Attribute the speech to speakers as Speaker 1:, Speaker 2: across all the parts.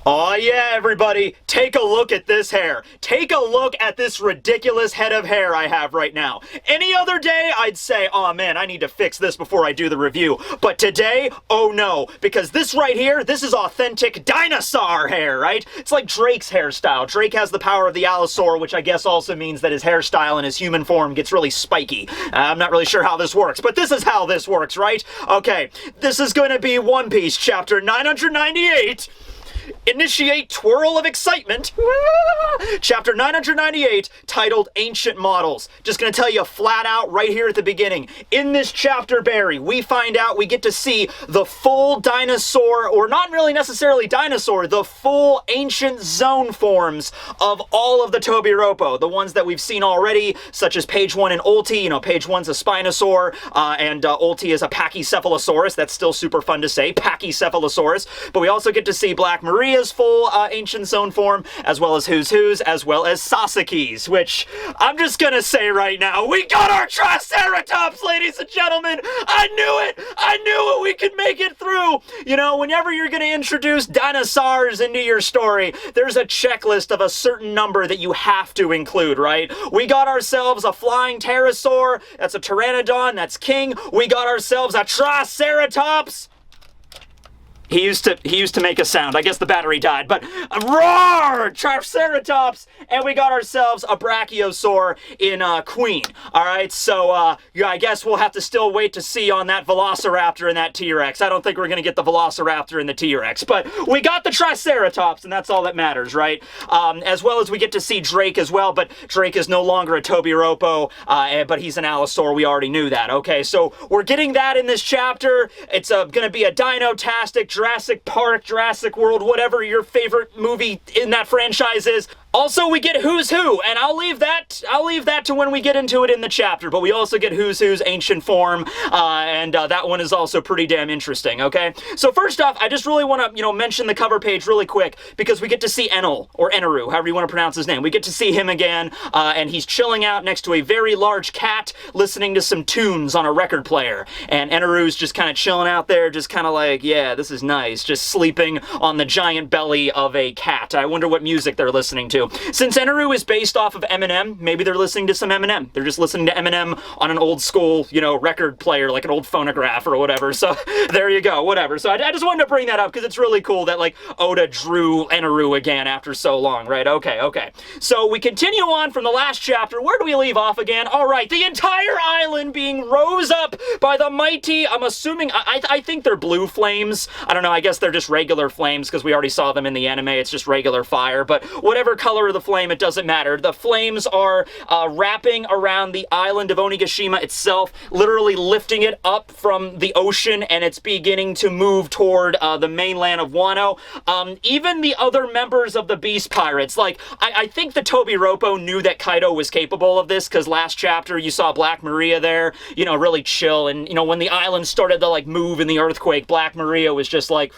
Speaker 1: Oh yeah, everybody, take a look at this hair. Take a look at this ridiculous head of hair I have right now. Any other day, I'd say, oh man, I need to fix this before I do the review. But today, oh no, because this right here, this is authentic dinosaur hair, right? It's like Drake's hairstyle. Drake has the power of the Allosaur, which I guess also means that his hairstyle in his human form gets really spiky. I'm not really sure how this works, but this is how this works, right? Okay, this is going to be One Piece chapter 998. Initiate Twirl of Excitement. Chapter 998, titled Ancient Models. Just gonna tell you flat out right here at the beginning. In this chapter, Barry, we find out we get to see the full dinosaur, or not really necessarily dinosaur, the full ancient Zoan forms of all of the Tobiropo. The ones that we've seen already, such as page 1 in Ulti. You know, page 1's a Spinosaur, and Ulti is a Pachycephalosaurus. That's still super fun to say, Pachycephalosaurus. But we also get to see Black Maria's full ancient Zoan form, as well as Who's Who's, as well as Sasaki's, which I'm just gonna say right now, we got our Triceratops, ladies and gentlemen! I knew it! I knew it! We could make it through! You know, whenever you're gonna introduce dinosaurs into your story, there's a checklist of a certain number that you have to include, right? We got ourselves a flying pterosaur, that's a pteranodon, that's king. We got ourselves a Triceratops. He used to make a sound. I guess the battery died, but roar! Triceratops! And we got ourselves a Brachiosaur in Queen. Alright, so yeah, I guess we'll have to still wait to see on that Velociraptor and that T-Rex. I don't think we're gonna get the Velociraptor and the T-Rex, but we got the Triceratops, and that's all that matters, right? As well as we get to see Drake as well, but Drake is no longer a Tobiropo, but he's an Allosaur. We already knew that, okay? So we're getting that in this chapter. It's gonna be a Dino-tastic, Jurassic Park, Jurassic World, whatever your favorite movie in that franchise is. Also, we get Who's Who, and I'll leave that to when we get into it in the chapter, but we also get Who's Who's ancient form, and that one is also pretty damn interesting, okay? So first off, I just really want to, mention the cover page really quick, because we get to see Enel, or Eneru, however you want to pronounce his name. We get to see him again, and he's chilling out next to a very large cat, listening to some tunes on a record player, and Eneru's just kind of chilling out there, just kind of like, yeah, this is nice, just sleeping on the giant belly of a cat. I wonder what music they're listening to. Since Eneru is based off of Eminem, maybe they're listening to some Eminem. They're just listening to Eminem on an old school, record player, like an old phonograph or whatever. So there you go, whatever. So I just wanted to bring that up because it's really cool that, like, Oda drew Eneru again after so long, right? Okay. So we continue on from the last chapter. Where do we leave off again? All right, the entire island being rose up by the mighty, I'm assuming, I think they're blue flames. I don't know, I guess they're just regular flames because we already saw them in the anime. It's just regular fire, but whatever color of the flame, it doesn't matter. The flames are wrapping around the island of Onigashima itself, literally lifting it up from the ocean, and it's beginning to move toward the mainland of Wano. Even the other members of the Beast Pirates, like, I think the Tobiropo knew that Kaido was capable of this, because last chapter you saw Black Maria there, really chill, and, when the island started to, like, move in the earthquake, Black Maria was just like,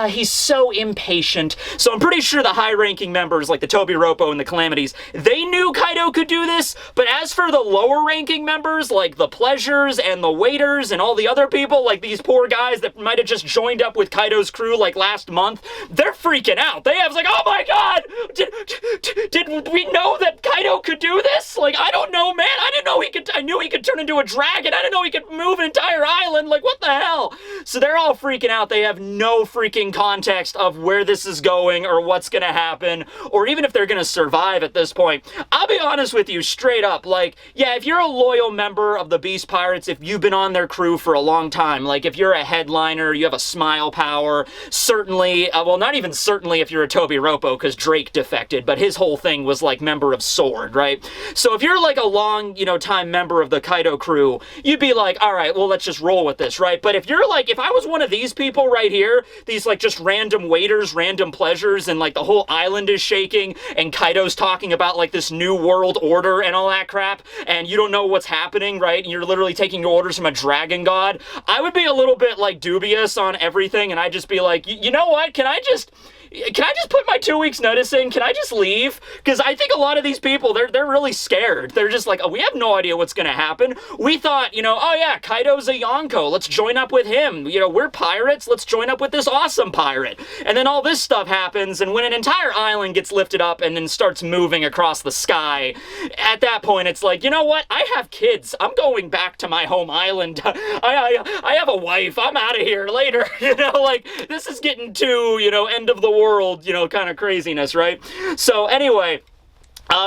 Speaker 1: he's so impatient. So I'm pretty sure the high-ranking members, like the Tobiropo and the Calamities, they knew Kaido could do this, but as for the lower-ranking members, like the Pleasures and the Waiters and all the other people, like these poor guys that might have just joined up with Kaido's crew, like, last month, they're freaking out. They have, like, oh my god! Did we know that Kaido could do this? Like, I don't know, man. I knew he could turn into a dragon. I didn't know he could move an entire island. Like, what the hell? So they're all freaking out. They have no freaking context of where this is going or what's gonna happen, or even if they're gonna survive at this point. I'll be honest with you, straight up, like, yeah, if you're a loyal member of the Beast Pirates, if you've been on their crew for a long time, like, if you're a headliner, you have a smile power, certainly, well, not even certainly if you're a Tobiropo, because Drake defected, but his whole thing was, like, member of Sword, right? So if you're, like, a long, time member of the Kaido crew, you'd be like, alright, well, let's just roll with this, right? But if you're, like, if I was one of these people right here, these, like, just random Waiters, random Pleasures, and, like, the whole island is shaking, and Kaido's talking about, like, this new world order and all that crap, and you don't know what's happening, right? And you're literally taking your orders from a dragon god. I would be a little bit, like, dubious on everything, and I'd just be like, you know what? Can I just... can I just put my 2 weeks notice in? Can I just leave? Because I think a lot of these people, they're really scared. They're just like, oh, we have no idea what's going to happen. We thought, you know, oh yeah, Kaido's a Yonko. Let's join up with him. You know, we're pirates. Let's join up with this awesome pirate. And then all this stuff happens, and when an entire island gets lifted up and then starts moving across the sky, at that point, it's like, you know what? I have kids. I'm going back to my home island. I have a wife. I'm out of here later. You know, like, this is getting too, you know, end of the world, you know, kind of craziness, right? So anyway,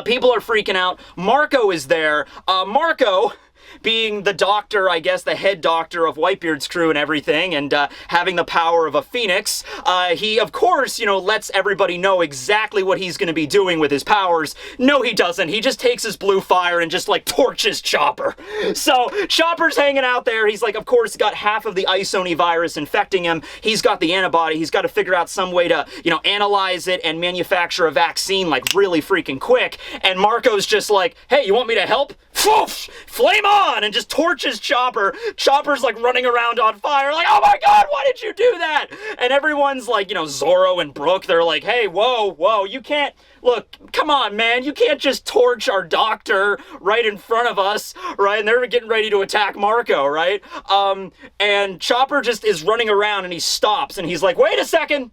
Speaker 1: people are freaking out. Marco is there. Marco, being the doctor, I guess, the head doctor of Whitebeard's crew and everything, and having the power of a phoenix, he, of course, you know, lets everybody know exactly what he's going to be doing with his powers. No, he doesn't. He just takes his blue fire and just, like, torches Chopper. So, Chopper's hanging out there. He's, like, of course, got half of the Isoni virus infecting him. He's got the antibody. He's got to figure out some way to, you know, analyze it and manufacture a vaccine, like, really freaking quick. And Marco's just like, hey, you want me to help? Foof! Flame on! And just torches Chopper. Chopper's like running around on fire, like, oh my god, why did you do that? And everyone's like, you know, Zoro and Brook, they're like, hey, whoa, you can't, look, come on, man, you can't just torch our doctor right in front of us, right? And they're getting ready to attack Marco, right? And Chopper just is running around and he stops and he's like, wait a second.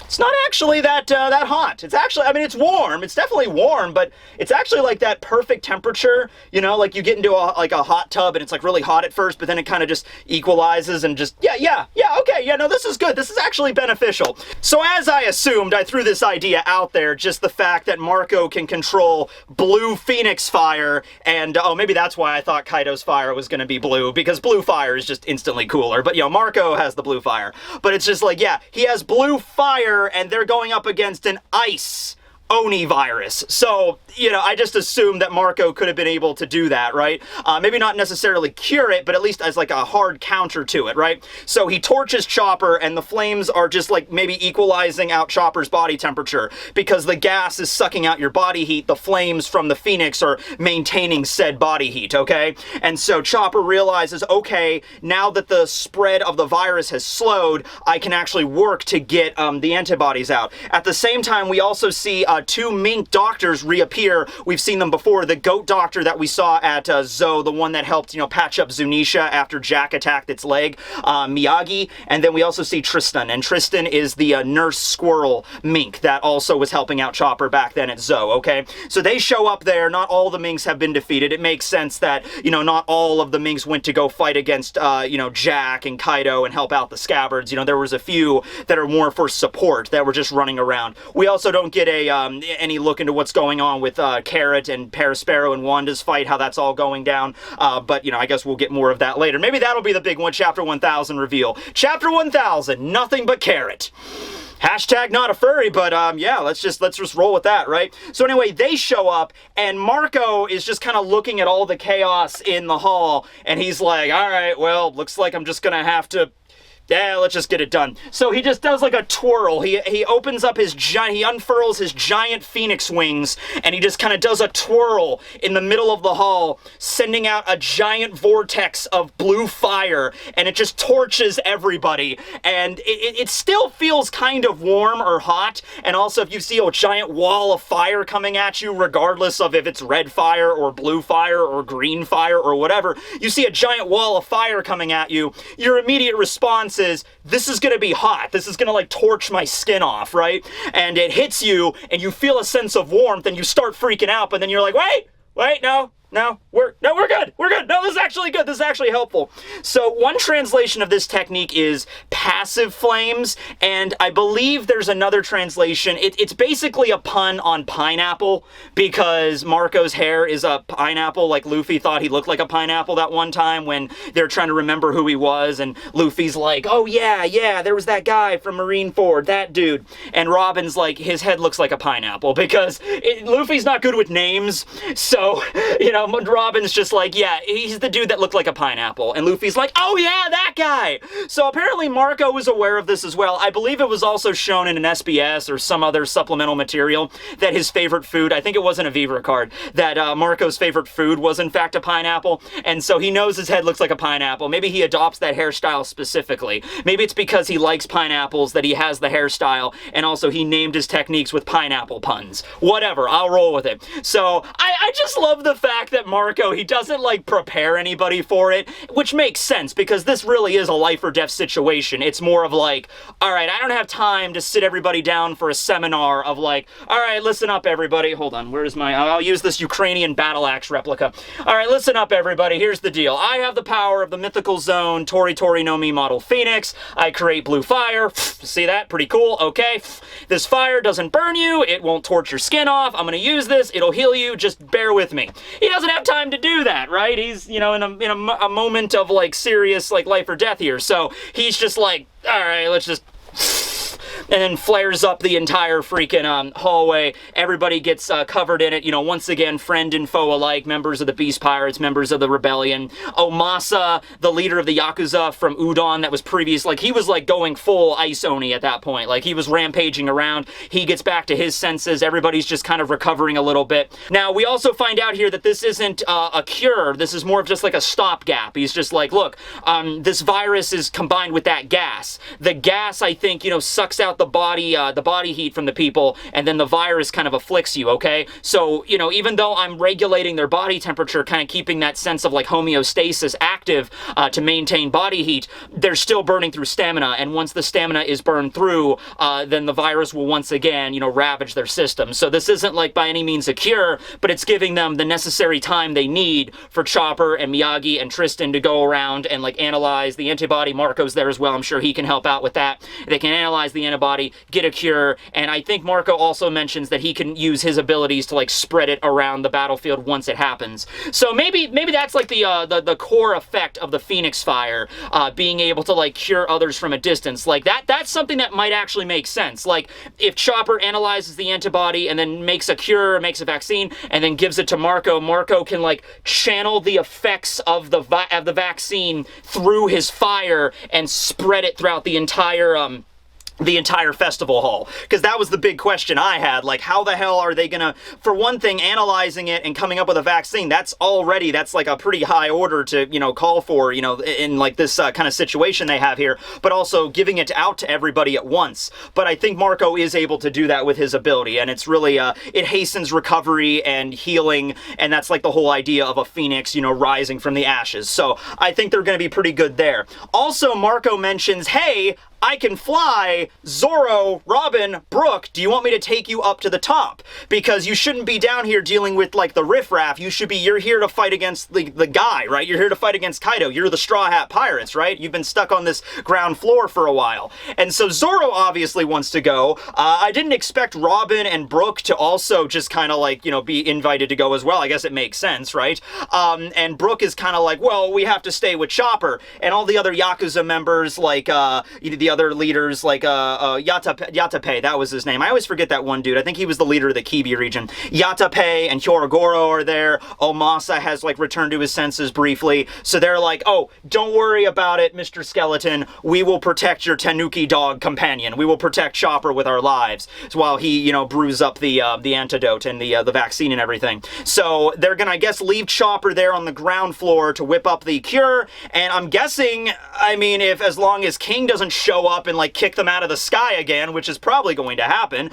Speaker 1: It's not actually that hot. It's actually, I mean, it's warm. It's definitely warm, but it's actually like that perfect temperature, you know, like you get into a hot tub and it's like really hot at first, but then it kind of just equalizes and just, yeah, okay, yeah, no, this is good. This is actually beneficial. So as I assumed, I threw this idea out there, just the fact that Marco can control blue phoenix fire, and, oh, maybe that's why I thought Kaido's fire was going to be blue, because blue fire is just instantly cooler, but, you know, Marco has the blue fire. But it's just like, yeah, he has blue fire, and they're going up against an ice Oni virus. So, you know, I just assumed that Marco could have been able to do that, right? Maybe not necessarily cure it, but at least as like a hard counter to it, right? So he torches Chopper, and the flames are just like maybe equalizing out Chopper's body temperature, because the gas is sucking out your body heat. The flames from the Phoenix are maintaining said body heat, okay? And so Chopper realizes, okay, now that the spread of the virus has slowed, I can actually work to get the antibodies out. At the same time, we also see two mink doctors reappear. We've seen them before. The goat doctor that we saw at Zoe, the one that helped, you know, patch up Zunisha after Jack attacked its leg, Miyagi, and then we also see Tristan, and Tristan is the nurse squirrel mink that also was helping out Chopper back then at Zoe, okay? So they show up there. Not all the minks have been defeated. It makes sense that, you know, not all of the minks went to go fight against, you know, Jack and Kaido and help out the scabbards. You know, there was a few that are more for support that were just running around. We also don't get any look into what's going on with Carrot and Perisparrow and Wanda's fight, how that's all going down. But, you know, I guess we'll get more of that later. Maybe that'll be the big one, Chapter 1000 reveal. Chapter 1000, nothing but Carrot. Hashtag not a furry, but yeah, let's just roll with that, right? So anyway, they show up, and Marco is just kind of looking at all the chaos in the hall, and he's like, all right, well, looks like I'm just gonna have to, yeah, let's just get it done. So he just does like a twirl. He opens up his he unfurls his giant phoenix wings, and he just kind of does a twirl in the middle of the hall, sending out a giant vortex of blue fire, and it just torches everybody. And it still feels kind of warm or hot, and also if you see a giant wall of fire coming at you, regardless of if it's red fire or blue fire or green fire or whatever, you see a giant wall of fire coming at you, your immediate response is, this is gonna be hot. This is gonna like torch my skin off, right? And it hits you, and you feel a sense of warmth, and you start freaking out, but then you're like, wait, no, we're good. No, this is actually good. This is actually helpful. So one translation of this technique is passive flames, and I believe there's another translation. It's basically a pun on pineapple, because Marco's hair is a pineapple, like Luffy thought he looked like a pineapple that one time when they're trying to remember who he was, and Luffy's like, oh yeah, there was that guy from Marineford, that dude. And Robin's like, his head looks like a pineapple, because Luffy's not good with names, so, you know, Robin's just like, yeah, he's the dude that looked like a pineapple. And Luffy's like, oh yeah, that guy! So apparently Marco was aware of this as well. I believe it was also shown in an SBS or some other supplemental material that his favorite food, I think it wasn't a Vivre card, that Marco's favorite food was in fact a pineapple. And so he knows his head looks like a pineapple. Maybe he adopts that hairstyle specifically. Maybe it's because he likes pineapples that he has the hairstyle, and also he named his techniques with pineapple puns. Whatever, I'll roll with it. So I just love the fact that Marco, he doesn't like prepare anybody for it, which makes sense because this really is a life or death situation. It's more of like, all right, I don't have time to sit everybody down for a seminar of like, all right, listen up everybody. Hold on, where's my, I'll use this Ukrainian battle axe replica. All right, listen up everybody, here's the deal. I have the power of the mythical Zoan Tori Tori no Mi model Phoenix. I create blue fire. See that? Pretty cool. Okay. This fire doesn't burn you. It won't torch your skin off. I'm going to use this. It'll heal you. Just bear with me. He doesn't have time to do that, right? He's, you know, in a moment of like serious like life or death here. So he's just like, all right, let's just... and then flares up the entire freaking hallway. Everybody gets covered in it. You know, once again, friend and foe alike, members of the Beast Pirates, members of the Rebellion. Omasa, the leader of the Yakuza from Udon that was previous, like, he was, like, going full Ice Oni at that point. Like, he was rampaging around. He gets back to his senses. Everybody's just kind of recovering a little bit. Now, we also find out here that this isn't a cure. This is more of just, like, a stopgap. He's just like, look, this virus is combined with that gas. The gas, I think, you know, sucks out the body heat from the people, and then the virus kind of afflicts you, okay? So, you know, even though I'm regulating their body temperature, kind of keeping that sense of like homeostasis active to maintain body heat, they're still burning through stamina, and once the stamina is burned through, then the virus will once again, you know, ravage their system. So this isn't like by any means a cure, but it's giving them the necessary time they need for Chopper and Miyagi and Tristan to go around and like analyze the antibody. Marco's there as well. I'm sure he can help out with that. They can analyze the antibody, get a cure, and I think Marco also mentions that he can use his abilities to like spread it around the battlefield once it happens. So maybe that's like the core effect of the Phoenix Fire, being able to like cure others from a distance. Like that's something that might actually make sense. Like if Chopper analyzes the antibody and then makes a cure, makes a vaccine, and then gives it to Marco, Marco can like channel the effects of the vaccine through his fire and spread it throughout the entire festival hall. Because that was the big question I had. Like, how the hell are they gonna, for one thing, analyzing it and coming up with a vaccine, that's like a pretty high order to, you know, call for, you know, in like this kind of situation they have here, but also giving it out to everybody at once. But I think Marco is able to do that with his ability, and it's really, it hastens recovery and healing, and that's like the whole idea of a phoenix, you know, rising from the ashes. So I think they're gonna be pretty good there. Also, Marco mentions, hey, I can fly. Zoro, Robin, Brook, do you want me to take you up to the top? Because you shouldn't be down here dealing with, like, the riffraff. You're here to fight against the guy, right? You're here to fight against Kaido. You're the Straw Hat Pirates, right? You've been stuck on this ground floor for a while. And so Zoro obviously wants to go. I didn't expect Robin and Brook to also just kind of, like, you know, be invited to go as well. I guess it makes sense, right? And Brook is kind of like, well, we have to stay with Chopper. And all the other Yakuza members, like, the other leaders, like Yatape, that was his name. I always forget that one dude. I think he was the leader of the Kibi region. Yatape and Hyorogoro are there. Omasa has like returned to his senses briefly. So they're like, oh, don't worry about it, Mr. Skeleton. We will protect your Tanuki dog companion. We will protect Chopper with our lives. So while he, you know, brews up the antidote and the vaccine and everything. So they're gonna, I guess, leave Chopper there on the ground floor to whip up the cure. And I'm guessing, I mean, as long as King doesn't show up and like kick them out of the sky again, which is probably going to happen,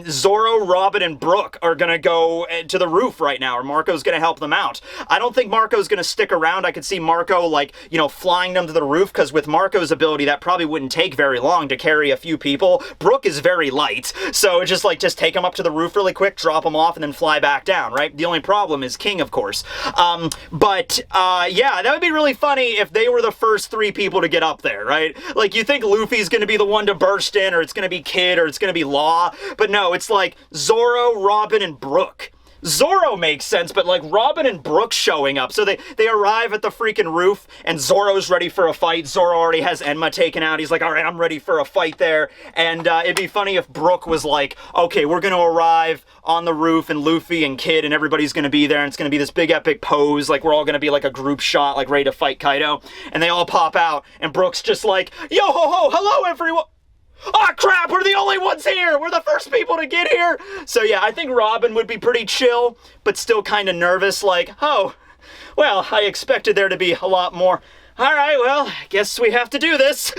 Speaker 1: Zoro, Robin, and Brook are gonna go to the roof right now, or Marco's gonna help them out. I don't think Marco's gonna stick around. I could see Marco, like, you know, flying them to the roof, because with Marco's ability, that probably wouldn't take very long to carry a few people. Brook is very light, so just take them up to the roof really quick, drop them off, and then fly back down, right? The only problem is King, of course. Yeah, that would be really funny if they were the first 3 people to get up there, right? Like, you think Luffy's gonna be the one to burst in, or it's gonna be Kid, or it's gonna be Law, but no, it's like Zoro, Robin, and Brook. Zoro makes sense, but like Robin and Brooke showing up. So they arrive at the freaking roof, and Zoro's ready for a fight. Zoro already has Enma taken out. He's like, all right, I'm ready for a fight there. And it'd be funny if Brooke was like, okay, we're going to arrive on the roof, and Luffy and Kid and everybody's going to be there, and it's going to be this big epic pose, like we're all going to be like a group shot, like ready to fight Kaido. And they all pop out, and Brooke's just like, yo ho ho, hello everyone. Oh crap, we're the only ones here! We're the first people to get here! So yeah, I think Robin would be pretty chill, but still kind of nervous, like, oh, well, I expected there to be a lot more. Alright, well, guess we have to do this.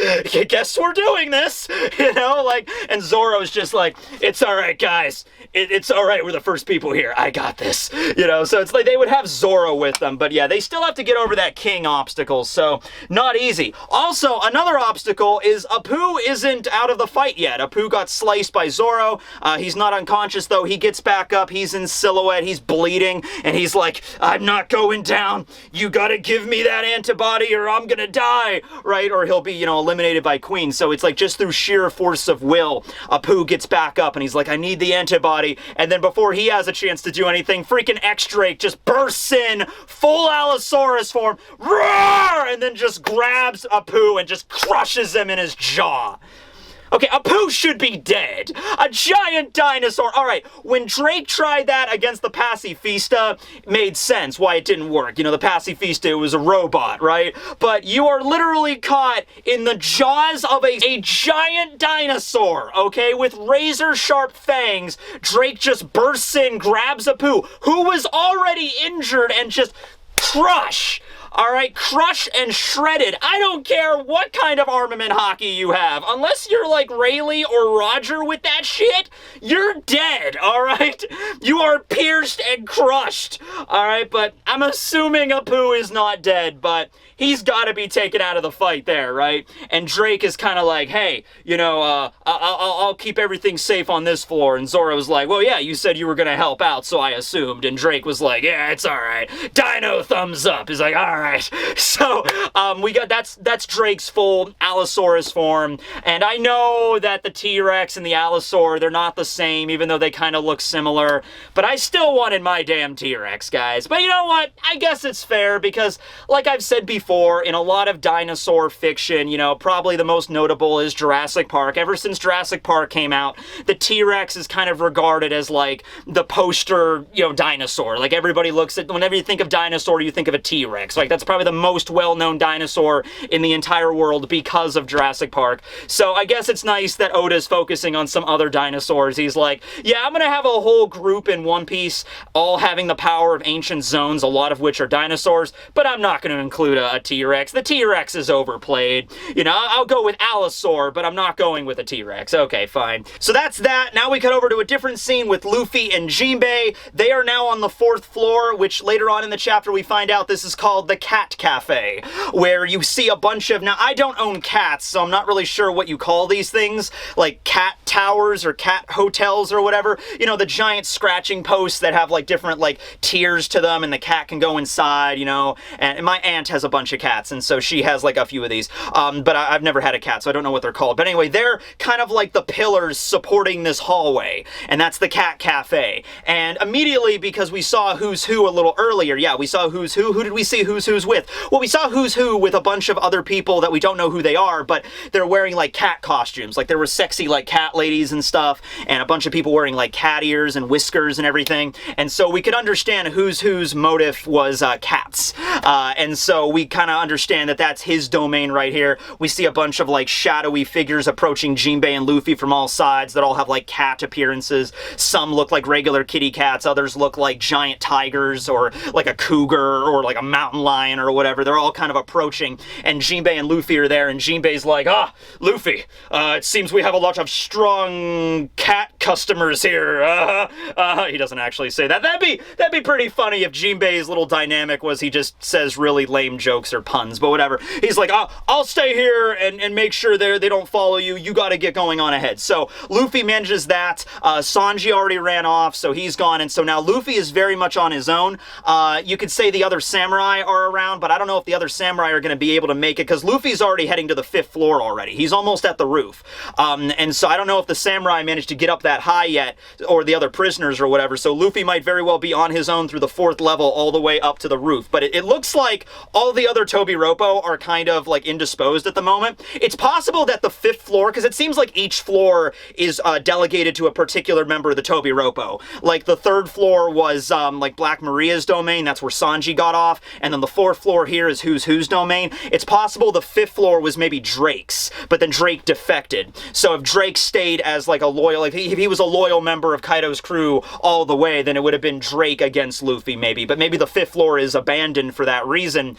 Speaker 1: Guess we're doing this. You know, like, and Zoro's just like, it's alright, guys. It's alright, we're the first people here. I got this. You know, so it's like they would have Zoro with them. But yeah, they still have to get over that king obstacle, so not easy. Also, another obstacle is Apu isn't out of the fight yet. Apu got sliced by Zoro. He's not unconscious, though. He gets back up. He's in silhouette. He's bleeding. And he's like, I'm not going down. You gotta give me that antibody or I'm gonna die, right? Or he'll be, you know, eliminated by Queen. So it's like just through sheer force of will, Apu gets back up and he's like, I need the antibody. And then before he has a chance to do anything, freaking X-Drake just bursts in, full Allosaurus form, roar, and then just grabs Apu and just crushes him in his jaw. Okay, Apu should be dead. A giant dinosaur. All right, when Drake tried that against the Pacifista, it made sense why it didn't work. You know, the Pacifista, it was a robot, right? But you are literally caught in the jaws of a giant dinosaur, okay, with razor-sharp fangs. Drake just bursts in, grabs Apu, who was already injured, and just crush. All right, crushed and shredded. I don't care what kind of armament hockey you have. Unless you're like Rayleigh or Roger with that shit, you're dead, all right? You are pierced and crushed, all right? But I'm assuming Apu is not dead, but he's got to be taken out of the fight there, right? And Drake is kind of like, hey, you know, I'll keep everything safe on this floor. And Zoro's like, well, yeah, you said you were going to help out, so I assumed. And Drake was like, yeah, it's all right. Dino thumbs up. He's like, all right. So we got that's Drake's full Allosaurus form, and I know that the T-Rex and the Allosaur, they're not the same, even though they kind of look similar, but I still wanted my damn T-Rex, guys. But you know what? I guess it's fair because, like I've said before, in a lot of dinosaur fiction, you know, probably the most notable is Jurassic Park. Ever since Jurassic Park came out, the T-Rex is kind of regarded as like the poster, you know, dinosaur. Like everybody looks at, whenever you think of dinosaur, you think of a T-Rex. Like that's probably the most well-known dinosaur in the entire world because of Jurassic Park. So I guess it's nice that Oda's focusing on some other dinosaurs. He's like, yeah, I'm gonna have a whole group in One Piece, all having the power of ancient zones, a lot of which are dinosaurs, but I'm not gonna include a T-Rex. The T-Rex is overplayed. You know, I'll go with Allosaur, but I'm not going with a T-Rex. Okay, fine. So that's that. Now we cut over to a different scene with Luffy and Jinbe. They are now on the 4th floor, which later on in the chapter we find out this is called the Cat Cafe, where you see a bunch of, now I don't own cats, so I'm not really sure what you call these things, like cat towers or cat hotels or whatever, you know, the giant scratching posts that have like different like tiers to them and the cat can go inside, you know, and my aunt has a bunch of cats and so she has like a few of these, but I've never had a cat, so I don't know what they're called, but anyway, they're kind of like the pillars supporting this hallway, and that's the Cat Cafe. And immediately, because we saw Who's Who a little earlier, yeah, we saw Who's Who did we see Who's Who's with? Well, we saw Who's Who with a bunch of other people that we don't know who they are, but they're wearing like cat costumes. Like there were sexy like cat ladies and stuff, and a bunch of people wearing like cat ears and whiskers and everything. And so we could understand Who's Who's motive was cats. And so we kind of understand that that's his domain right here. We see a bunch of like shadowy figures approaching Jinbe and Luffy from all sides that all have like cat appearances. Some look like regular kitty cats, others look like giant tigers or like a cougar or like a mountain lion or whatever. They're all kind of approaching, and Jinbe and Luffy are there, and Jinbe's like, Luffy, it seems we have a lot of strong cat customers here. He doesn't actually say that. That'd be pretty funny if Jinbe's little dynamic was he just says really lame jokes or puns, but whatever. He's like, I'll stay here and make sure they don't follow you. You gotta get going on ahead. So Luffy manages that. Sanji already ran off, so he's gone, and so now Luffy is very much on his own. You could say the other samurai are around, but I don't know if the other samurai are going to be able to make it, because Luffy's already heading to the 5th floor already. He's almost at the roof. And so I don't know if the samurai managed to get up that high yet, or the other prisoners or whatever, so Luffy might very well be on his own through the 4th level all the way up to the roof. But it looks like all the other Tobiropo are kind of like indisposed at the moment. It's possible that the 5th floor, because it seems like each floor is delegated to a particular member of the Tobiropo. Like the 3rd floor was like Black Maria's domain, that's where Sanji got off, and then the 4th floor here is Who's domain. It's possible the 5th floor was maybe Drake's, but then Drake defected. So if Drake stayed as like a loyal, if he was a loyal member of Kaido's crew all the way, then it would have been Drake against Luffy maybe, but maybe the 5th floor is abandoned for that reason.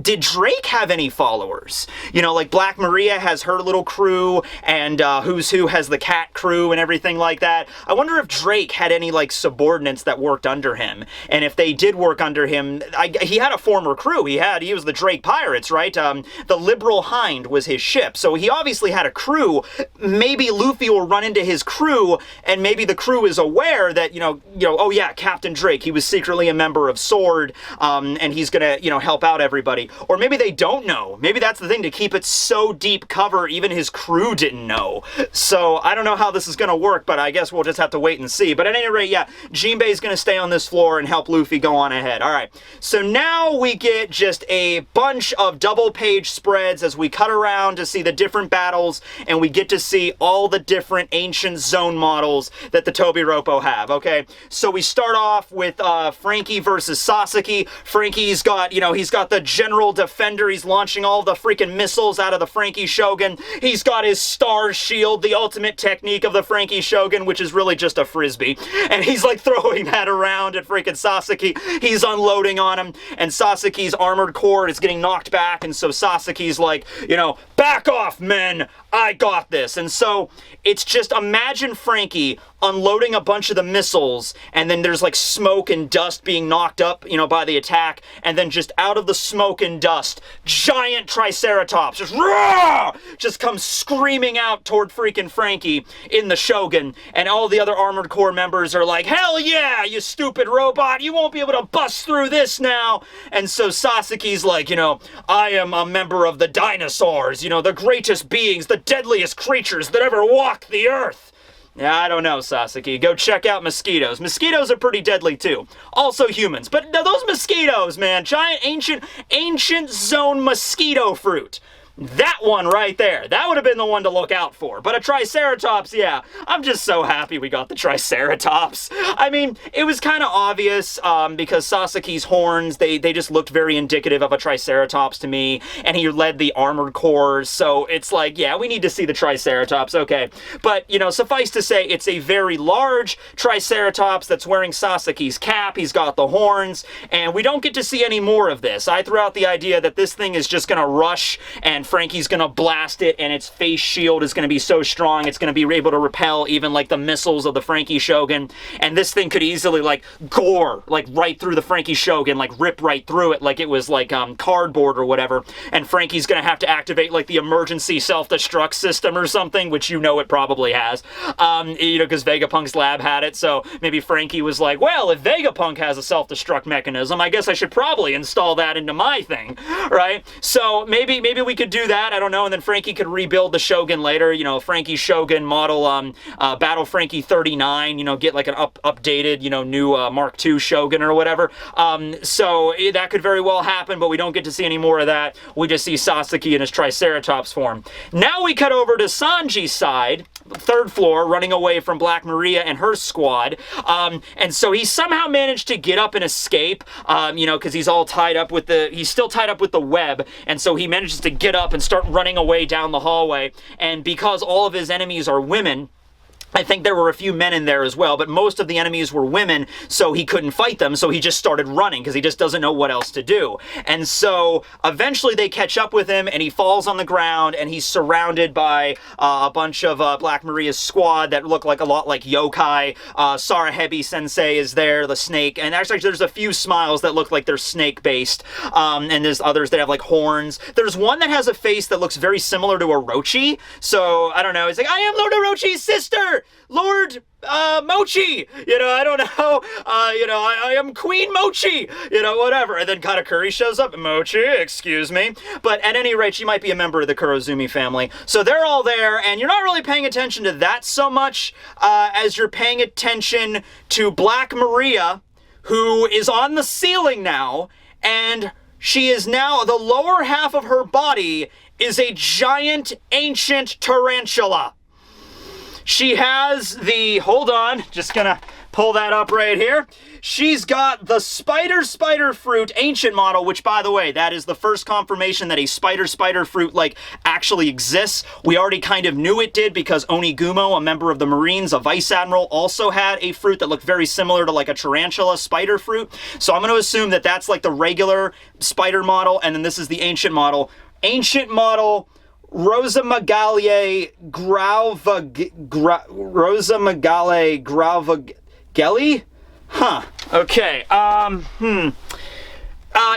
Speaker 1: Did Drake have any followers? You know, like Black Maria has her little crew, and Who's Who has the cat crew and everything like that. I wonder if Drake had any like subordinates that worked under him, and if they did work under him, he had a former crew. He was the Drake Pirates, right? The Liberal Hind was his ship, so he obviously had a crew. Maybe Luffy will run into his crew, and maybe the crew is aware that, oh yeah, Captain Drake, he was secretly a member of Sword, and he's gonna, help out everybody. Or maybe they don't know. Maybe that's the thing, to keep it so deep cover, even his crew didn't know. So I don't know how this is gonna work, but I guess we'll just have to wait and see. But at any rate, yeah, Jinbe's gonna stay on this floor and help Luffy go on ahead. Alright, so now we get just a bunch of double page spreads as we cut around to see the different battles, and we get to see all the different ancient Zoan models that the Tobiropo have, okay? So we start off with Frankie versus Sasaki. Frankie's got, he's got the General Defender. He's launching all the freaking missiles out of the Frankie Shogun. He's got his Star Shield, the ultimate technique of the Frankie Shogun, which is really just a frisbee. And he's like throwing that around at freaking Sasaki. He's unloading on him, and Sasaki's armored core is getting knocked back, and so Sasaki's like, back off, men! I got this. And so it's just, imagine Frankie unloading a bunch of the missiles, and then there's like smoke and dust being knocked up, by the attack, and then just out of the smoke and dust, giant Triceratops just comes screaming out toward freaking Frankie in the Shogun, and all the other armored core members are like, hell yeah, you stupid robot, you won't be able to bust through this now. And so Sasaki's like, I am a member of the Dinosaurs, the greatest beings, the deadliest creatures that ever walked the earth. Yeah, I don't know, Sasaki. Go check out mosquitoes. Mosquitoes are pretty deadly, too. Also humans. But those mosquitoes, man. Giant, ancient Zoan mosquito fruit. That one right there. That would have been the one to look out for. But a Triceratops, yeah. I'm just so happy we got the Triceratops. I mean, it was kind of obvious because Sasaki's horns, they just looked very indicative of a Triceratops to me. And he led the armored corps. So it's like, yeah, we need to see the Triceratops. Okay. But, suffice to say, it's a very large Triceratops that's wearing Sasaki's cap. He's got the horns. And we don't get to see any more of this. I threw out the idea that this thing is just going to rush, and Frankie's gonna blast it, and its face shield is gonna be so strong it's gonna be able to repel even like the missiles of the Frankie Shogun, and this thing could easily like gore like right through the Frankie Shogun, like rip right through it like it was like cardboard or whatever, and Frankie's gonna have to activate like the emergency self-destruct system or something, which it probably has, because Vegapunk's lab had it, so maybe Frankie was like, well, if Vegapunk has a self-destruct mechanism, I guess I should probably install that into my thing, right? So maybe we could do that, I don't know, and then Frankie could rebuild the Shogun later, Frankie Shogun model, Battle Frankie 39, get like an updated, new Mark II Shogun or whatever, so that could very well happen, but we don't get to see any more of that. We just see Sasaki in his Triceratops form. Now we cut over to Sanji's side, 3rd floor, running away from Black Maria and her squad, and so he somehow managed to get up and escape, because he's all tied up with he's still tied up with the web, and so he manages to get up and start running away down the hallway, and because all of his enemies are women, I think there were a few men in there as well, but most of the enemies were women, so he couldn't fight them, so he just started running, because he just doesn't know what else to do. And so, eventually they catch up with him, and he falls on the ground, and he's surrounded by a bunch of Black Maria's squad that look like a lot like yokai. Sarahebi Sensei is there, the snake, and actually there's a few smiles that look like they're snake-based, and there's others that have like horns. There's one that has a face that looks very similar to Orochi, so, I don't know, he's like, I am Lord Orochi's sister! Lord Mochi, I don't know, I am Queen Mochi, whatever. And then Katakuri shows up, Mochi, excuse me. But at any rate, she might be a member of the Kurozumi family. So they're all there, and you're not really paying attention to that so much as you're paying attention to Black Maria, who is on the ceiling now, and she is now, the lower half of her body is a giant ancient tarantula. She has the, hold on, just gonna pull that up right here. She's got the spider fruit ancient model, which, by the way, that is the first confirmation that a spider fruit, actually exists. We already kind of knew it did because Onigumo, a member of the Marines, a vice admiral, also had a fruit that looked very similar to a tarantula spider fruit. So I'm going to assume that that's the regular spider model, and then this is the ancient model. Ancient model, Rosa Magalie Grauvagelli? Huh. Okay.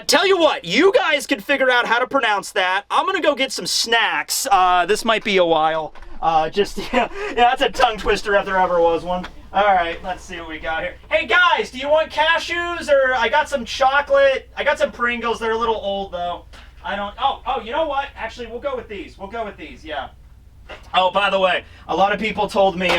Speaker 1: Tell you what, you guys can figure out how to pronounce that. I'm gonna go get some snacks. This might be a while. Yeah, that's a tongue twister if there ever was one. Alright, let's see what we got here. Hey guys, do you want cashews? Or I got some chocolate. I got some Pringles. They're a little old though. Oh, you know what? Actually, we'll go with these. Yeah. Oh, by the way, a lot of people told me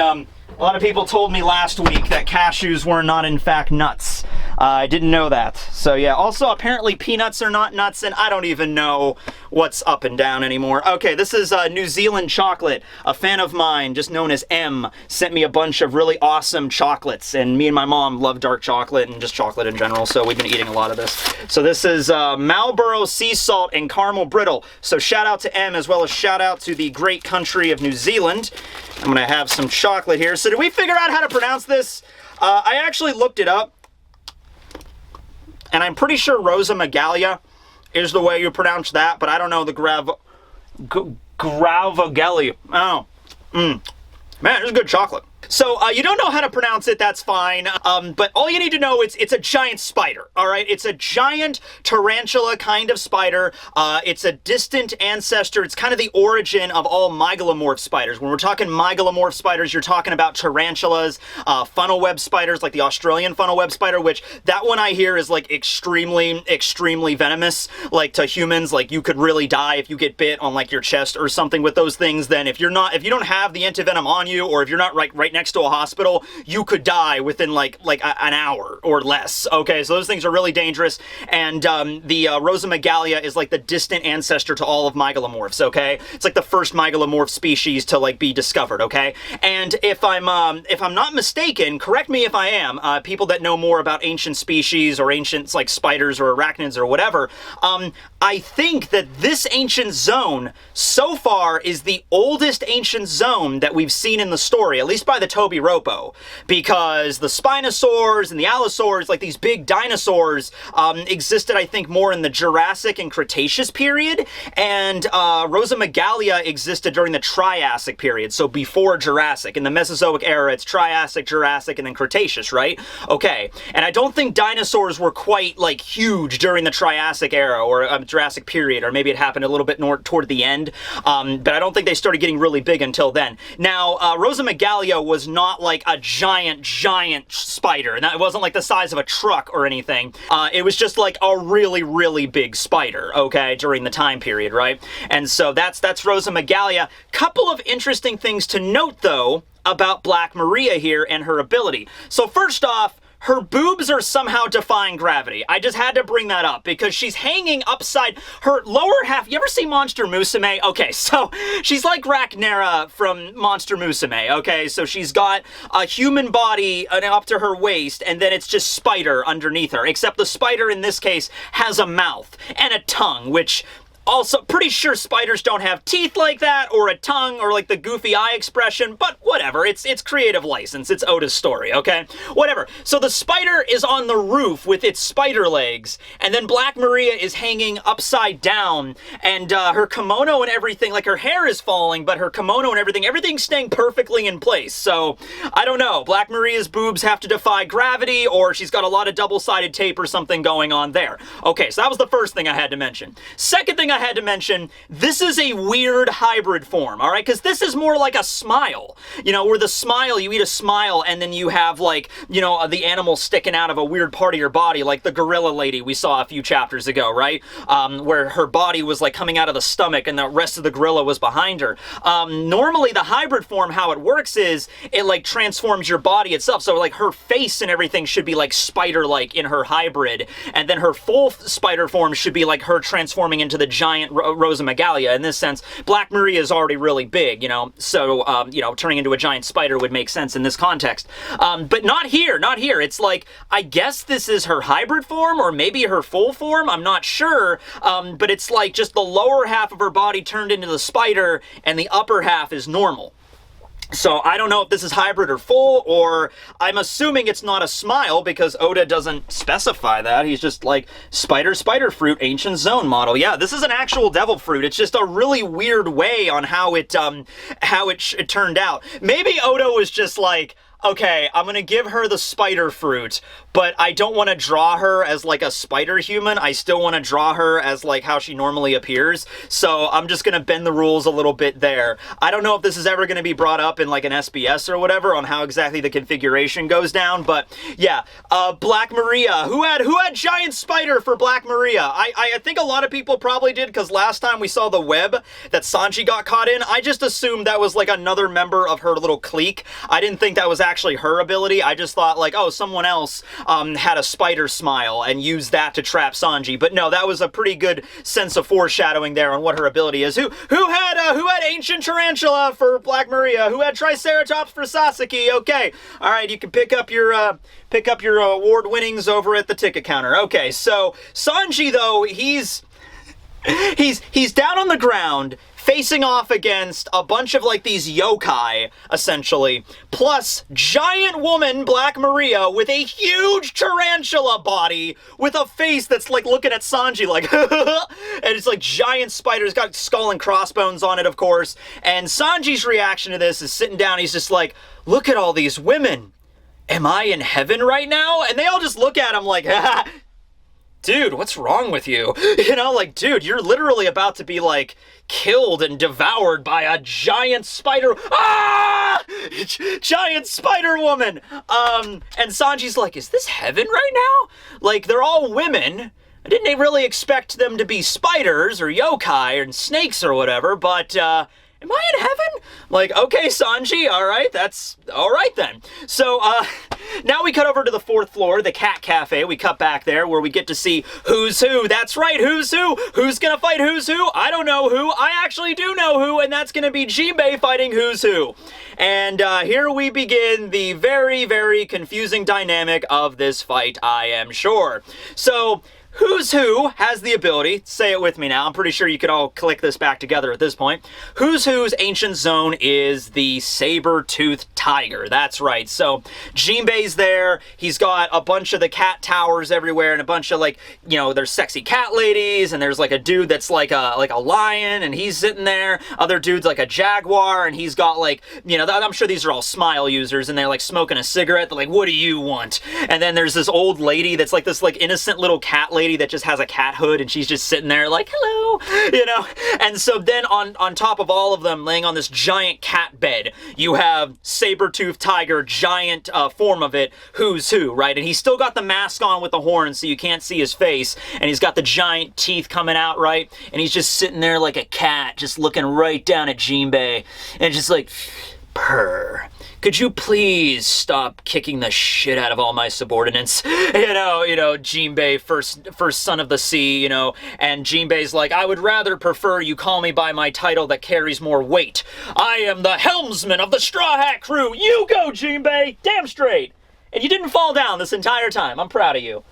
Speaker 1: last week that cashews were not in fact nuts. I didn't know that. So yeah, also apparently peanuts are not nuts, and I don't even know what's up and down anymore. Okay, this is New Zealand chocolate. A fan of mine, just known as M, sent me a bunch of really awesome chocolates, and me and my mom love dark chocolate and just chocolate in general, so we've been eating a lot of this. So this is Marlboro sea salt and caramel brittle. So shout out to M, as well as shout out to the great country of New Zealand. I'm gonna have some chocolate here. So did we figure out how to pronounce this? I actually looked it up, and I'm pretty sure Rosa Magalia is the way you pronounce that, but I don't know the Grauvagelli. Oh, man, this is good chocolate. So, you don't know how to pronounce it, that's fine, but all you need to know is it's a giant spider, alright? It's a giant tarantula kind of spider. It's a distant ancestor. It's kind of the origin of all mygalomorph spiders. When we're talking mygalomorph spiders, you're talking about tarantulas, funnel web spiders, like the Australian funnel web spider, which that one I hear is, extremely, extremely venomous, to humans. You could really die if you get bit on, your chest or something with those things. Then if you don't have the antivenom on you, or if you're not, right next to a hospital, you could die within an hour or less. Okay, so those things are really dangerous, and the Rosa Magalia is the distant ancestor to all of mygalomorphs. Okay, it's the first mygalomorph species to be discovered. Okay, and if I'm not mistaken, correct me if I am. People that know more about ancient species or ancient spiders or arachnids or whatever, I think that this ancient zone so far is the oldest ancient zone that we've seen in the story, at least by the Toby Ropo, because the Spinosaurs and the Allosaurs, these big dinosaurs, existed, I think, more in the Jurassic and Cretaceous period, and Rosa Magalia existed during the Triassic period, so before Jurassic. In the Mesozoic era, it's Triassic, Jurassic, and then Cretaceous, right? Okay, and I don't think dinosaurs were quite, huge during the Triassic era, or Jurassic period, or maybe it happened a little bit toward the end, but I don't think they started getting really big until then. Now, Rosa Magalia was not a giant spider, and that wasn't the size of a truck or anything. It was just a really, really big spider, okay, during the time period, right? And so that's Rosa Magalia. Couple of interesting things to note, though, about Black Maria here and her ability. So first off, her boobs are somehow defying gravity. I just had to bring that up because she's hanging upside her lower half. You ever see Monster Musume? Okay, so she's like Rhaenyra from Monster Musume, okay? So she's got a human body up to her waist, and then it's just spider underneath her, except the spider in this case has a mouth and a tongue, which... Also, pretty sure spiders don't have teeth like that, or a tongue, or the goofy eye expression, but whatever, it's creative license, it's Oda's story, okay? Whatever. So the spider is on the roof with its spider legs, and then Black Maria is hanging upside down, and her kimono and everything, her hair is falling, but her kimono and everything's staying perfectly in place. So, I don't know, Black Maria's boobs have to defy gravity, or she's got a lot of double-sided tape or something going on there. Okay, so that was the first thing I had to mention. Second thing I had to mention, this is a weird hybrid form, all right? Because this is more like a smile, you know, where the smile, you eat a smile and then you have like, you know, the animal sticking out of a weird part of your body, like the gorilla lady we saw a few chapters ago, right? Where her body was like coming out of the stomach and the rest of the gorilla was behind her. Normally the hybrid form, how it works is it like transforms your body itself. So like her face and everything should be like spider-like in her hybrid, and then her full spider form should be like her transforming into the giant Rosa Magalia. In this sense, Black Maria is already really big, you know, so, you know, turning into a giant spider would make sense in this context. But not here, not here. It's like, I guess this is her hybrid form, or maybe her full form, I'm not sure, but it's like just the lower half of her body turned into the spider, and the upper half is normal. So I don't know if this is hybrid or full, or I'm assuming it's not a smile because Oda doesn't specify that. He's just like, spider fruit, ancient Zoan model. Yeah, this is an actual devil fruit. It's just a really weird way on how it turned out. Maybe Oda was just like, okay, I'm gonna give her the spider fruit, but I don't want to draw her as like a spider human. I still want to draw her as like how she normally appears. So I'm just gonna bend the rules a little bit there. I don't know if this is ever gonna be brought up in like an SBS or whatever on how exactly the configuration goes down, but yeah, Black Maria. Who had giant spider for Black Maria? I think a lot of people probably did, because last time we saw the web that Sanji got caught in, I just assumed that was like another member of her little clique. I didn't think that was actually her ability. I just thought like, oh, someone else had a spider smile and used that to trap Sanji. But no, that was a pretty good sense of foreshadowing there on what her ability is. Who had ancient tarantula for Black Maria? Who had triceratops for Sasaki? Okay, all right, you can pick up your award winnings over at the ticket counter. Okay, so Sanji though, he's down on the ground, facing off against a bunch of like these yokai, essentially, plus giant woman Black Maria with a huge tarantula body with a face that's like looking at Sanji like and it's like giant spiders, got skull and crossbones on it, of course. And Sanji's reaction to this is sitting down, he's just like, look at all these women. Am I in heaven right now? And they all just look at him like, dude, what's wrong with you? You know, like, dude, you're literally about to be, like, killed and devoured by a giant spider. Ah! Giant spider woman! And Sanji's like, is this heaven right now? Like, they're all women. I didn't really expect them to be spiders or yokai or snakes or whatever, but, am I in heaven? Like, okay, Sanji, all right, that's all right then. So, now we cut over to the 4th floor, the Cat Cafe. We cut back there where we get to see who's who. That's right, who's who? Who's gonna fight who's who? I don't know who. I actually do know who, and that's gonna be Jinbe fighting who's who. And here we begin the very, very confusing dynamic of this fight, I am sure. So, Who's Who has the ability, say it with me now, I'm pretty sure you could all click this back together at this point. Who's Who's ancient Zoan is the saber-toothed tiger. That's right. So Jinbe's there. He's got a bunch of the cat towers everywhere and a bunch of like, you know, there's sexy cat ladies and there's like a dude that's like a lion and he's sitting there. Other dude's like a jaguar and he's got like, you know, I'm sure these are all smile users and they're like smoking a cigarette. They're like, what do you want? And then there's this old lady that's like this like innocent little cat lady that just has a cat hood and she's just sitting there like, hello, you know? And so then on top of all of them, laying on this giant cat bed, you have saber-toothed tiger, giant form of it, Who's Who, right? And he's still got the mask on with the horns so you can't see his face, and he's got the giant teeth coming out, right? And he's just sitting there like a cat, just looking right down at Jinbe, and just like, purr. Could you please stop kicking the shit out of all my subordinates? You know, Jinbe, first son of the sea, you know, and Jinbe's like, I would rather prefer you call me by my title that carries more weight. I am the helmsman of the Straw Hat Crew. You go, Jinbe, damn straight. And you didn't fall down this entire time. I'm proud of you.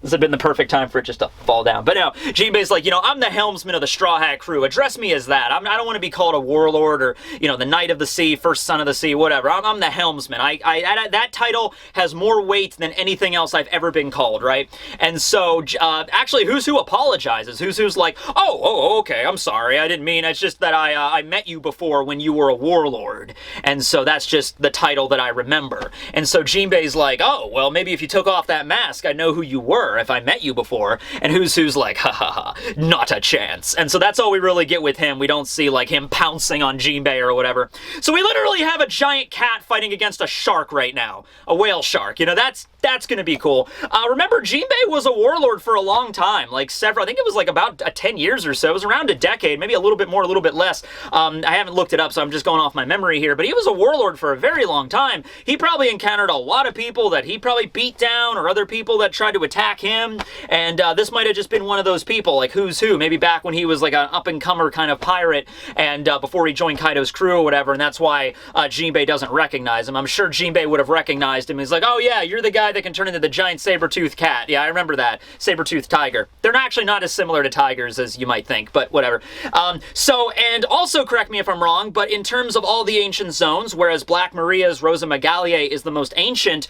Speaker 1: This had been the perfect time for it just to fall down. But no, Jinbe's like, you know, I'm the helmsman of the Straw Hat Crew. Address me as that. I don't want to be called a warlord or, you know, the Knight of the Sea, first son of the sea, whatever. I'm the helmsman. That title has more weight than anything else I've ever been called, right? And so, actually, Who's Who apologizes. Who's like, oh, okay, I'm sorry. I didn't mean, it's just that I met you before when you were a warlord. And so that's just the title that I remember. And so Jinbe's like, oh, well, maybe if you took off that mask, I'd know who you were. sure if I met you before. And who's like, ha ha ha, not a chance. And so that's all we really get with him. We don't see like him pouncing on Jinbe or whatever. So we literally have a giant cat fighting against a shark right now. A whale shark. You know, that's gonna be cool. Remember, Jinbe was a warlord for a long time, like several, I think it was like about 10 years or so. It was around a decade, maybe a little bit more, a little bit less. I haven't looked it up, so I'm just going off my memory here, but he was a warlord for a very long time. He probably encountered a lot of people that he probably beat down, or other people that tried to attack him, and this might have just been one of those people, like who's who, maybe back when he was like an up-and-comer kind of pirate, and before he joined Kaido's crew or whatever, and that's why Jinbe doesn't recognize him. I'm sure Jinbe would have recognized him. He's like, oh yeah, you're the guy that can turn into the giant saber-toothed cat. Yeah, I remember that. Saber-toothed tiger. They're actually not as similar to tigers as you might think, but whatever. And also correct me if I'm wrong, but in terms of all the ancient zones, whereas Black Maria's Rosa Magalie is the most ancient,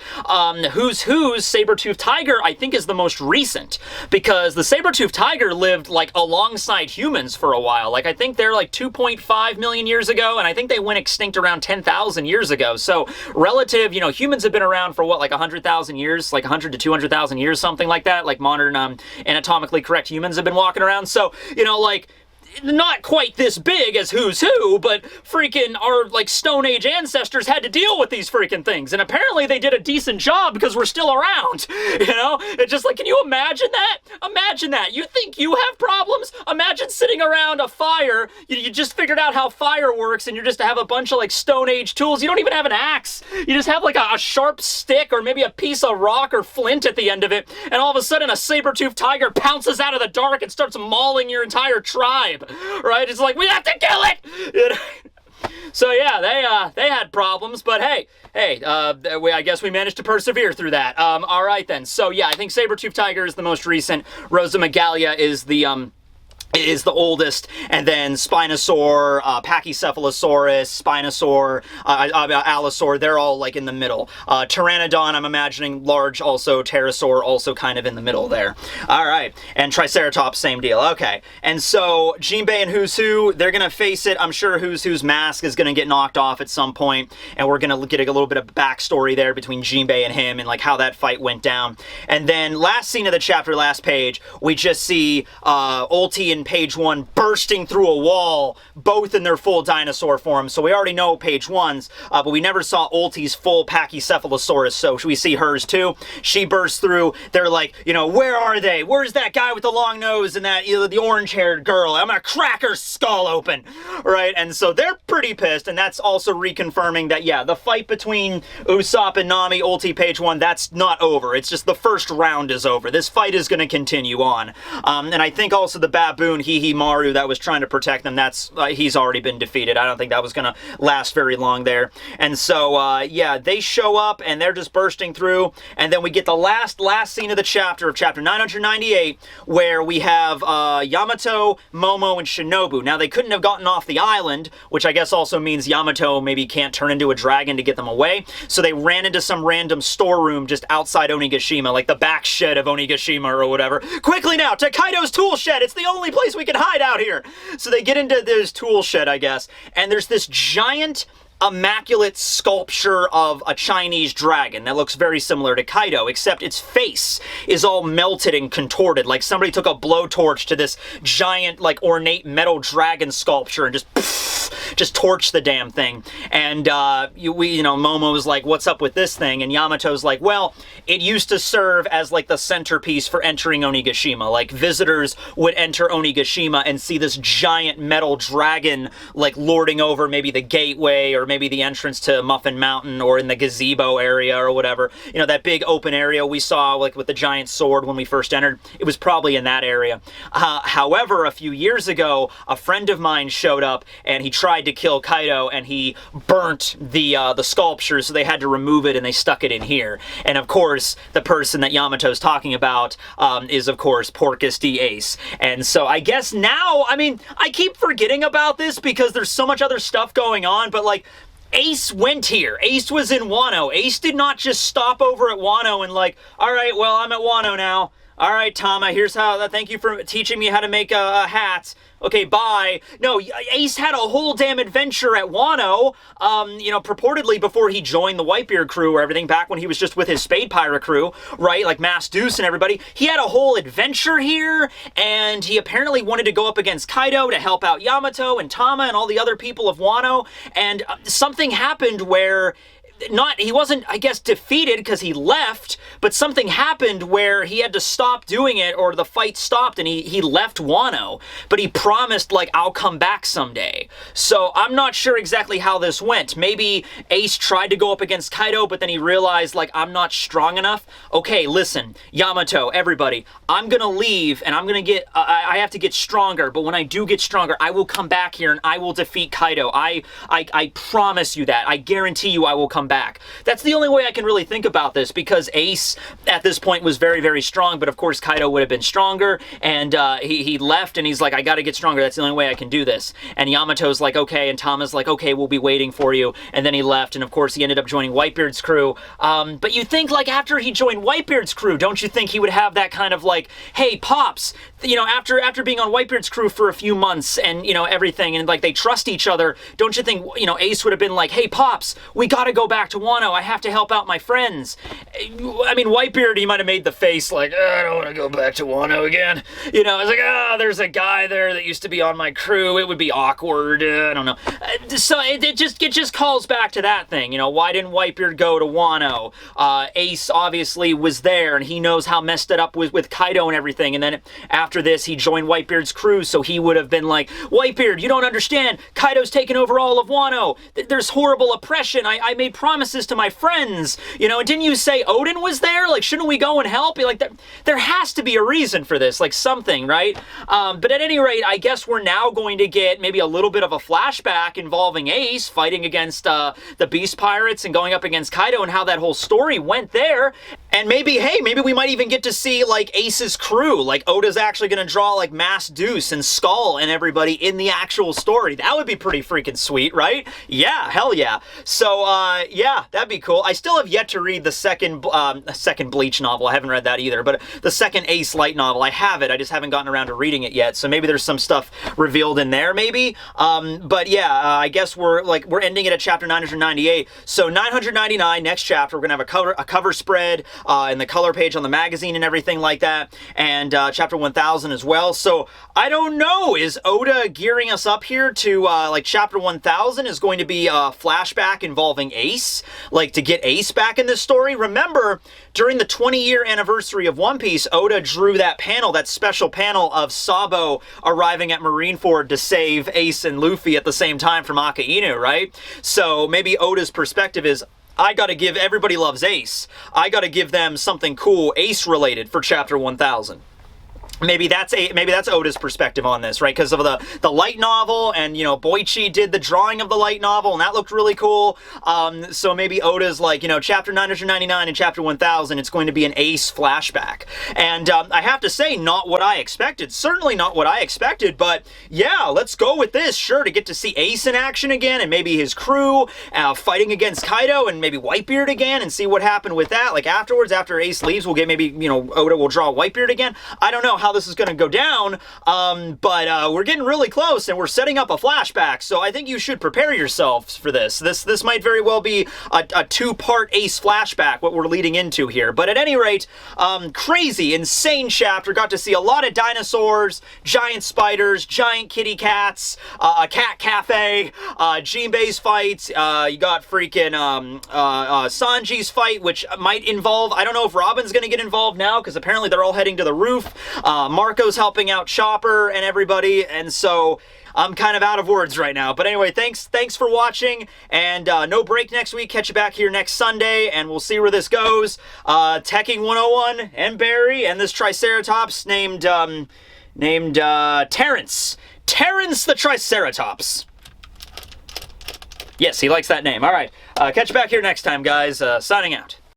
Speaker 1: who's saber-toothed tiger I think is the most recent, because the saber-toothed tiger lived like alongside humans for a while. Like I think they're like 2.5 million years ago, and I think they went extinct around 10,000 years ago. So relative, you know, humans have been around for what, like 100,000 years, like 100 to 200,000 years, something like that. Like modern anatomically correct humans have been walking around. So, you know, like, not quite this big as who's who, but freaking our, like, Stone Age ancestors had to deal with these freaking things, and apparently they did a decent job because we're still around, you know? It's just like, can you imagine that? Imagine that. You think you have problems? Imagine sitting around a fire, you just figured out how fire works, and you just have a bunch of, like, Stone Age tools. You don't even have an axe. You just have, like, a sharp stick or maybe a piece of rock or flint at the end of it, and all of a sudden a saber-toothed tiger pounces out of the dark and starts mauling your entire tribe. Right? It's like, we have to kill it! You know? So yeah, they had problems, but hey, I guess we managed to persevere through that. All right then. So yeah, I think saber-toothed tiger is the most recent. Rosa Magalia is the oldest, and then Spinosaur, Pachycephalosaurus, Spinosaur, Allosaur, they're all like in the middle. Pteranodon, I'm imagining large also, Pterosaur also kind of in the middle there. All right, and Triceratops, same deal. Okay, and so Jinbe and Who's Who, they're gonna face it. I'm sure Who's Who's mask is gonna get knocked off at some point, and we're gonna get a little bit of backstory there between Jinbe and him, and like how that fight went down. And then last scene of the chapter, last page, we just see Ulti and page 1 bursting through a wall, both in their full dinosaur form. So we already know page 1's, but we never saw Ulti's full Pachycephalosaurus, so we see hers too. She bursts through. They're like, you know, where are they? Where's that guy with the long nose and that, you know, the orange-haired girl? I'm gonna crack her skull open, right? And so they're pretty pissed, and that's also reconfirming that, yeah, the fight between Usopp and Nami, Ulti, page 1, that's not over. It's just the first round is over. This fight is gonna continue on. And I think also the baboon, Hihimaru, that was trying to protect them, that's he's already been defeated. I don't think that was gonna last very long there. And so yeah, they show up and they're just bursting through, and then we get the last scene of the chapter, of chapter 998, where we have Yamato, Momo, and Shinobu. Now they couldn't have gotten off the island, which I guess also means Yamato maybe can't turn into a dragon to get them away, so they ran into some random storeroom just outside Onigashima, like the back shed of Onigashima or whatever. Quickly now, to Kaido's tool shed! It's the only place we can hide out here! So they get into this tool shed, I guess, and there's this giant immaculate sculpture of a Chinese dragon that looks very similar to Kaido, except its face is all melted and contorted, like somebody took a blowtorch to this giant, like, ornate metal dragon sculpture and just torched the damn thing. And you know, Momo was like, what's up with this thing? And Yamato's like, well, it used to serve as like the centerpiece for entering Onigashima. Like, visitors would enter Onigashima and see this giant metal dragon like lording over maybe the gateway or maybe the entrance to Muffin Mountain, or in the gazebo area or whatever. You know, that big open area we saw, like, with the giant sword when we first entered. It was probably in that area. However, a few years ago, a friend of mine showed up, and he tried to kill Kaido, and he burnt the sculpture, so they had to remove it, and they stuck it in here. And, of course, the person that Yamato's talking about is, of course, Porcus D. Ace. And so I guess now, I mean, I keep forgetting about this because there's so much other stuff going on, but, like, Ace went here. Ace was in Wano. Ace did not just stop over at Wano and like, all right, well, I'm at Wano now. All right, Tama, here's how, thank you for teaching me how to make a hat. Okay, bye. No, Ace had a whole damn adventure at Wano, you know, purportedly before he joined the Whitebeard crew or everything, back when he was just with his Spade Pirate crew, right? Like Mass Deuce and everybody. He had a whole adventure here, and he apparently wanted to go up against Kaido to help out Yamato and Tama and all the other people of Wano, and something happened where he wasn't, I guess, defeated because he left, but something happened where he had to stop doing it, or the fight stopped and he left Wano, but he promised, like, I'll come back someday. So I'm not sure exactly how this went. Maybe Ace tried to go up against Kaido, but then he realized, like, I'm not strong enough. Okay, listen, Yamato, everybody, I'm gonna leave and I'm gonna get, I have to get stronger, but when I do get stronger, I will come back here and I will defeat Kaido. I promise you that. I guarantee you I will come back. That's the only way I can really think about this, because Ace at this point was very, very strong, but of course Kaido would have been stronger, and he left and he's like, I gotta get stronger, that's the only way I can do this. And Yamato's like, okay, and Tama's like, okay, we'll be waiting for you, and then he left, and of course he ended up joining Whitebeard's crew. But you think, like, after he joined Whitebeard's crew, don't you think he would have that kind of like, hey, Pops, you know, after being on Whitebeard's crew for a few months and, you know, everything, and like they trust each other, don't you think, you know, Ace would have been like, hey, Pops, we gotta go back to Wano, I have to help out my friends. I mean, Whitebeard, he might have made the face like, I don't want to go back to Wano again. You know, it's like, there's a guy there that used to be on my crew, it would be awkward, I don't know. So it just calls back to that thing, you know, why didn't Whitebeard go to Wano? Ace obviously was there, and he knows how messed it up was with Kaido and everything, and then after this, he joined Whitebeard's crew, so he would have been like, Whitebeard, you don't understand, Kaido's taken over all of Wano, there's horrible oppression, I made promises to my friends, you know, and didn't you say Odin was there? Like, shouldn't we go and help? Like, there has to be a reason for this, like something, right? But at any rate, I guess we're now going to get maybe a little bit of a flashback involving Ace fighting against the Beast Pirates and going up against Kaido, and how that whole story went there. And maybe, hey, maybe we might even get to see, like, Ace's crew. Like, Oda's actually going to draw, like, Mass Deuce and Skull and everybody in the actual story. That would be pretty freaking sweet, right? Yeah, hell yeah. So, yeah, that'd be cool. I still have yet to read the second Bleach novel. I haven't read that either. But the second Ace light novel, I have it. I just haven't gotten around to reading it yet. So maybe there's some stuff revealed in there, maybe. But yeah, I guess we're ending it at chapter 998. So 999, next chapter, we're going to have a cover spread, and the color page on the magazine and everything like that, and chapter 1000 as well. So I don't know, is Oda gearing us up here to like chapter 1000 is going to be a flashback involving Ace, like to get Ace back in this story? Remember, during the 20-year anniversary of One Piece, Oda drew that panel, that special panel of Sabo arriving at Marineford to save Ace and Luffy at the same time from Aka Inu, right? So maybe Oda's perspective is, I gotta give, everybody loves Ace, I gotta give them something cool Ace-related for chapter 1000. Maybe that's Oda's perspective on this, right? Because of the light novel, and, you know, Boichi did the drawing of the light novel, and that looked really cool. So maybe Oda's like, you know, chapter 999 and chapter 1000, it's going to be an Ace flashback. And I have to say, not what I expected. Certainly not what I expected, but yeah, let's go with this. Sure, to get to see Ace in action again, and maybe his crew fighting against Kaido, and maybe Whitebeard again, and see what happened with that. Like afterwards, after Ace leaves, we'll get maybe, you know, Oda will draw Whitebeard again. I don't know how this is going to go down, but we're getting really close, and we're setting up a flashback, so I think you should prepare yourselves for this. This might very well be a two-part Ace flashback, what we're leading into here. But at any rate, crazy, insane chapter. Got to see a lot of dinosaurs, giant spiders, giant kitty cats, a cat cafe, Jinbe's fight, you got freaking Sanji's fight, which might involve, I don't know if Robin's going to get involved now, because apparently they're all heading to the roof. Marco's helping out Chopper and everybody, and so I'm kind of out of words right now. But anyway, thanks for watching, and no break next week. Catch you back here next Sunday, and we'll see where this goes. Tekking101 and Barry, and this Triceratops named Terrence. Terrence the Triceratops. Yes, he likes that name. All right, catch you back here next time, guys. Signing out.